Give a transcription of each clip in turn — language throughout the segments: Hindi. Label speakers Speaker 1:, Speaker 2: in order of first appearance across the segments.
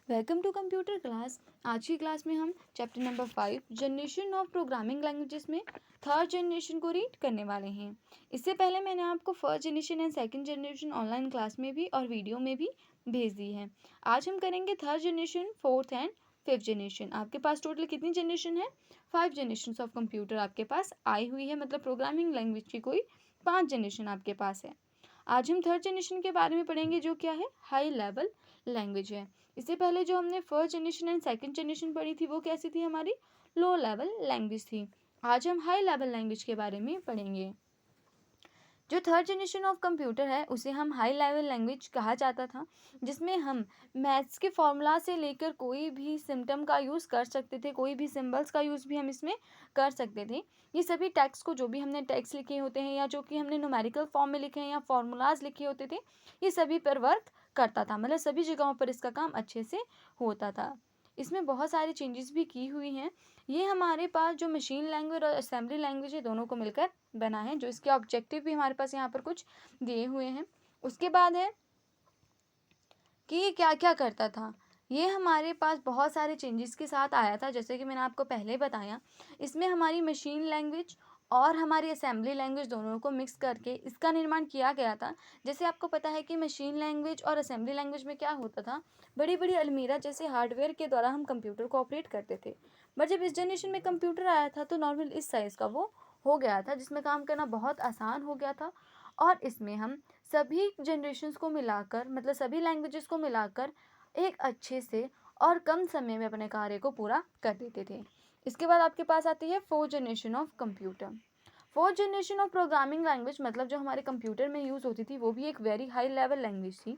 Speaker 1: Welcome to computer class. आज की क्लास में हम chapter number 5 generation of programming languages में थर्ड जनरेशन को रीड करने वाले हैं। इससे पहले मैंने आपको first generation and second generation online class में भी और वीडियो में भी भेज दी है। आज हम करेंगे third generation, fourth and fifth generation. आपके पास टोटल कितनी जनरेशन है? 5 जनरेशन ऑफ कंप्यूटर आपके पास आई हुई है, मतलब प्रोग्रामिंग लैंग्वेज की कोई 5 जनरेशन आपके पास है। आज हम थर्ड जनरेशन के बारे में पढ़ेंगे, जो क्या है, हाई लेवल लैंग्वेज है। इससे पहले जो हमने first generation and second generation पढ़ी थी वो कैसी थी? हमारी लो लेवल लैंग्वेज थी। आज हम हाई लेवल लैंग्वेज के बारे में पढ़ेंगे। जो थर्ड जनरेशन ऑफ कंप्यूटर है उसे हम हाई लेवल लैंग्वेज कहा जाता था, जिसमें हम मैथ्स के फॉर्मूला से लेकर कोई भी सिम्टम का यूज़ कर सकते थे, कोई भी सिंबल्स का यूज़ भी हम इसमें कर सकते थे। ये सभी टेक्स्ट को, जो भी हमने टेक्स्ट लिखे होते हैं या जो कि हमने न्यूमेरिकल फॉर्म में लिखे हैं या फॉर्मूलाज लिखे होते थे, ये सभी पर वर्क करता था, मतलब सभी जगहों पर इसका काम अच्छे से होता था। इसमें बहुत सारी चेंजेस भी की हुई हैं। ये हमारे पास जो मशीन लैंग्वेज और असेंबली लैंग्वेज है, दोनों को मिलकर बना है, जो इसके ऑब्जेक्टिव भी हमारे पास यहाँ पर कुछ दिए हुए हैं। उसके बाद है कि ये क्या क्या करता था। ये हमारे पास बहुत सारे चेंजेस के साथ आया था, जैसे कि मैंने आपको पहले बताया। इसमें हमारी मशीन लैंग्वेज और हमारी असेंबली लैंग्वेज दोनों को मिक्स करके इसका निर्माण किया गया था। जैसे आपको पता है कि मशीन लैंग्वेज और असेंबली लैंग्वेज में क्या होता था, बड़ी बड़ी अलमीरा जैसे हार्डवेयर के द्वारा हम कंप्यूटर को ऑपरेट करते थे। बट जब इस जनरेशन में कंप्यूटर आया था तो नॉर्मल इस साइज़ का वो हो गया था, जिसमें काम करना बहुत आसान हो गया था। और इसमें हम सभी जनरेशन्स को मिलाकर, मतलब सभी लैंग्वेजेस को मिलाकर एक अच्छे से और कम समय में अपने कार्य को पूरा कर देते थे। इसके बाद आपके पास आती है fourth generation of computer. Fourth generation of programming language, मतलब जो हमारे कंप्यूटर में यूज़ होती थी वो भी एक वेरी हाई लेवल लैंग्वेज थी।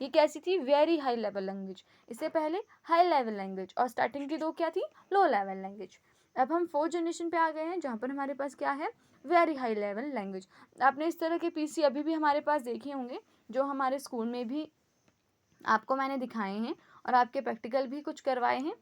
Speaker 1: ये कैसी थी? Very high level language. इससे पहले हाई लेवल लैंग्वेज और स्टार्टिंग की दो क्या थी? Low level language. अब हम फोर्थ जनरेशन पे आ गए हैं, जहाँ पर हमारे पास क्या है? Very high level language. आपने इस तरह के पीसी अभी भी हमारे पास देखे होंगे, जो हमारे स्कूल में भी आपको मैंने दिखाए हैं और आपके प्रैक्टिकल भी कुछ करवाए हैं।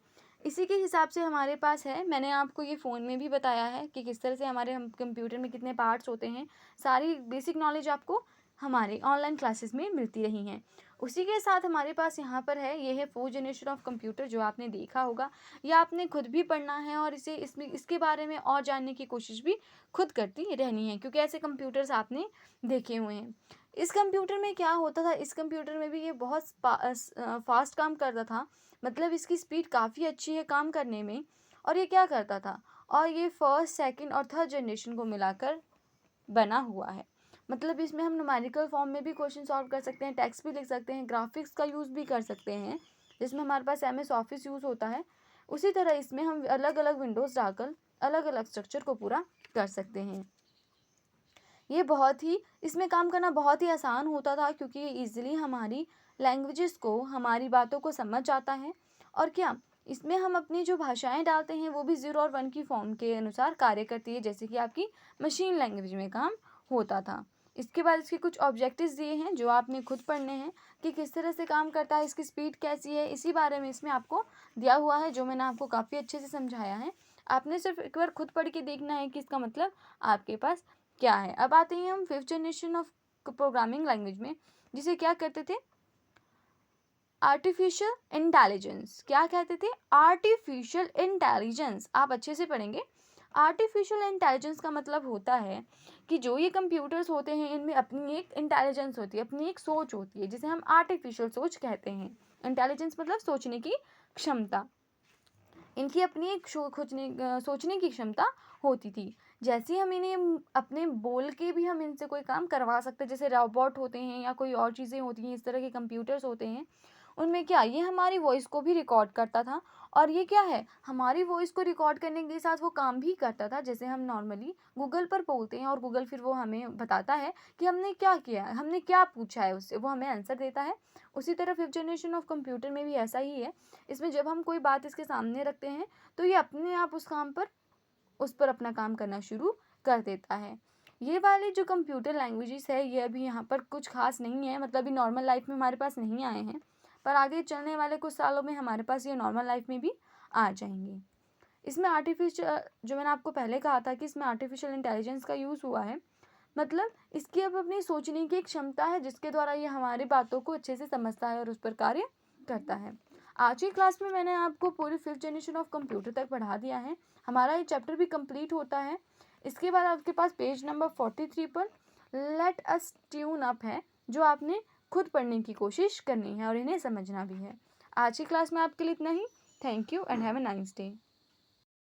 Speaker 1: इसी के हिसाब से हमारे पास है, मैंने आपको ये फ़ोन में भी बताया है कि किस तरह से हमारे हम कंप्यूटर में कितने पार्ट्स होते हैं। सारी बेसिक नॉलेज आपको हमारे ऑनलाइन क्लासेस में मिलती रही हैं। उसी के साथ हमारे पास यहाँ पर है, ये है फोर्थ जनरेशन ऑफ कंप्यूटर, जो आपने देखा होगा या आपने खुद भी पढ़ना है और इसके बारे में और जानने की कोशिश भी खुद करती रहनी है, क्योंकि ऐसे कंप्यूटर्स आपने देखे हुए हैं। इस कंप्यूटर में क्या होता था? इस कंप्यूटर में भी ये बहुत फास्ट काम करता था, मतलब इसकी स्पीड काफ़ी अच्छी है काम करने में। और ये क्या करता था? और ये फर्स्ट, सेकंड और थर्ड जनरेशन को मिलाकर बना हुआ है। मतलब इसमें हम न्यूमेरिकल फॉर्म में भी क्वेश्चन सॉल्व कर सकते हैं, टेक्स्ट भी लिख सकते हैं, ग्राफिक्स का यूज़ भी कर सकते हैं, जिसमें हमारे पास MS ऑफिस यूज़ होता है। उसी तरह इसमें हम अलग अलग विंडोज़ डालकर अलग अलग स्ट्रक्चर को पूरा कर सकते हैं। ये बहुत ही, इसमें काम करना बहुत ही आसान होता था, क्योंकि ये ईज़िली हमारी लैंग्वेजेस को, हमारी बातों को समझ जाता है। और क्या, इसमें हम अपनी जो भाषाएं डालते हैं वो भी 0 और 1 की फॉर्म के अनुसार कार्य करती है, जैसे कि आपकी मशीन लैंग्वेज में काम होता था। इसके बाद इसके कुछ ऑब्जेक्टिव्स दिए हैं जो आपने खुद पढ़ने हैं कि किस तरह से काम करता है, इसकी स्पीड कैसी है, इसी बारे में इसमें आपको दिया हुआ है, जो मैंने आपको काफ़ी अच्छे से समझाया है। आपने सिर्फ एक बार खुद पढ़ के देखना है कि इसका मतलब आपके पास क्या है। अब आते हैं हम fifth generation of programming language में, जिसे क्या कहते थे? Artificial intelligence. क्या कहते थे? Artificial intelligence. आप अच्छे से पढ़ेंगे। आर्टिफिशियल इंटेलिजेंस का मतलब होता है कि जो ये कंप्यूटर्स होते हैं इनमें अपनी एक इंटेलिजेंस होती है, अपनी एक सोच होती है, जिसे हम आर्टिफिशियल सोच कहते हैं। इंटेलिजेंस मतलब सोचने की क्षमता। इनकी अपनी एक सोचने की क्षमता होती थी। जैसे हम इन्हें अपने बोल के भी हम इनसे कोई काम करवा सकते हैं, जैसे रोबोट होते हैं या कोई और चीज़ें होती हैं, इस तरह के कंप्यूटर्स होते हैं। उनमें क्या, ये हमारी वॉइस को भी रिकॉर्ड करता था। और ये क्या है, हमारी वॉइस को रिकॉर्ड करने के साथ वो काम भी करता था, जैसे हम नॉर्मली गूगल पर बोलते हैं और गूगल फिर वो हमें बताता है कि हमने क्या किया है, हमने क्या पूछा है उससे, वो हमें आंसर देता है। उसी तरह फिफ्थ जनरेशन ऑफ कंप्यूटर में भी ऐसा ही है। इसमें जब हम कोई बात इसके सामने रखते हैं तो ये अपने आप उस पर अपना काम करना शुरू कर देता है। ये वाली जो कंप्यूटर लैंग्वेजेस है ये अभी यहाँ पर कुछ खास नहीं है, मतलब अभी नॉर्मल लाइफ में हमारे पास नहीं आए हैं, पर आगे चलने वाले कुछ सालों में हमारे पास ये नॉर्मल लाइफ में भी आ जाएंगे। इसमें आर्टिफिशियल, जो मैंने आपको पहले कहा था कि इसमें आर्टिफिशियल इंटेलिजेंस का यूज़ हुआ है, मतलब इसकी अब अपनी सोचने की एक क्षमता है, जिसके द्वारा ये हमारी बातों को अच्छे से समझता है और उस पर कार्य करता है। आज की क्लास में मैंने आपको पूरी 5th जनरेशन ऑफ कंप्यूटर तक पढ़ा दिया है। हमारा ये चैप्टर भी कंप्लीट होता है। इसके बाद आपके पास पेज नंबर 43 पर लेट अस ट्यून अप है, जो आपने खुद पढ़ने की कोशिश करनी है और इन्हें समझना भी है। आज की क्लास में आपके लिए इतना ही। Thank you and have a nice day.